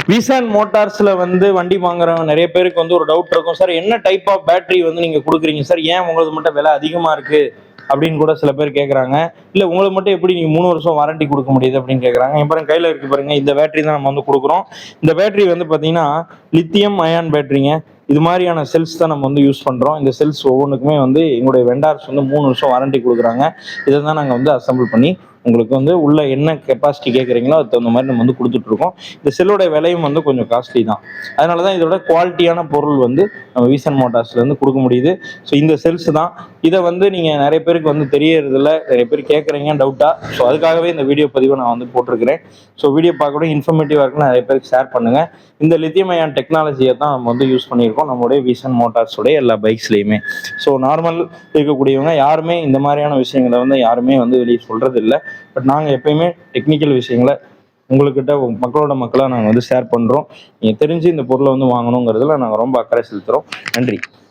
விசான் மோட்டார்ஸ்ல வந்து வண்டி வாங்குறவங்க நிறைய பேருக்கு வந்து ஒரு டவுட் இருக்கும், சார் என்ன டைப் ஆஃப் பேட்டரி வந்து நீங்க கொடுக்குறீங்க சார், ஏன் உங்களுக்கு மட்டும் விலை அதிகமா இருக்கு அப்படின்னு கூட சில பேர் கேட்குறாங்க. இல்லை உங்களுக்கு மட்டும் எப்படி நீங்கள் 3 வருஷம் வாரண்டி கொடுக்க முடியுது அப்படின்னு கேட்குறாங்க. என் பாருங்க கையில் இருக்கு பாருங்க, இந்த பேட்டரி தான் நம்ம வந்து கொடுக்குறோம். இந்த பேட்டரி வந்து பார்த்தீங்கன்னா லித்தியம் அயான் பேட்டரிங்க. இது மாதிரியான செல்ஸ் தான் நம்ம வந்து யூஸ் பண்ணுறோம். இந்த செல்ஸ் ஒவ்வொன்றுக்குமே வந்து எங்களுடைய வெண்டார்ஸ் வந்து 3 வருஷம் வாரண்டி கொடுக்குறாங்க. இதை தான் நாங்கள் வந்து அசம்பிள் பண்ணி உங்களுக்கு வந்து உள்ள என்ன கெப்பாசிட்டி கேட்குறீங்களோ அதுக்கு தகுந்த மாதிரி நம்ம வந்து கொடுத்துட்ருக்கோம். இந்த செல்லோட விலையும் வந்து கொஞ்சம் காஸ்ட்லி தான். அதனால தான் இதோட குவாலிட்டியான பொருள் வந்து நம்ம விசன் மோட்டார்ஸ்லேருந்து கொடுக்க முடியுது. ஸோ இந்த செல்ஸ் தான். இதை வந்து நீங்கள் நிறைய பேருக்கு வந்து தெரியறதில்ல, நிறைய பேர் கேட்குறீங்க டவுட்டாக. ஸோ அதுக்காகவே இந்த வீடியோ பதிவை நான் வந்து போட்டிருக்கிறேன். ஸோ வீடியோ பார்க்கணும் இன்ஃபர்மேட்டிவாக இருக்குன்னு நிறைய பேருக்கு ஷேர் பண்ணுங்கள். இந்த லித்தியம் அயான் டெக்னாலஜியை தான் நம்ம வந்து யூஸ் பண்ணியிருக்கோம் நம்மளுடைய விசன் மோட்டார்ஸோடைய எல்லா பைக்ஸ்லையுமே. ஸோ நார்மல் இருக்கக்கூடியவங்க யாருமே இந்த மாதிரியான விஷயங்களை வந்து யாருமே வந்து வெளியே சொல்கிறது இல்லை. பட் நாங்கள் எப்பயுமே டெக்னிக்கல் விஷயங்களை உங்கள்கிட்ட மக்களோட மக்களாக நாங்கள் வந்து ஷேர் பண்ணுறோம். நீங்கள் தெரிஞ்சு இந்த பொருளை வந்து வாங்கணுங்கிறதுல நாங்கள் ரொம்ப அக்கறை செலுத்துகிறோம். நன்றி.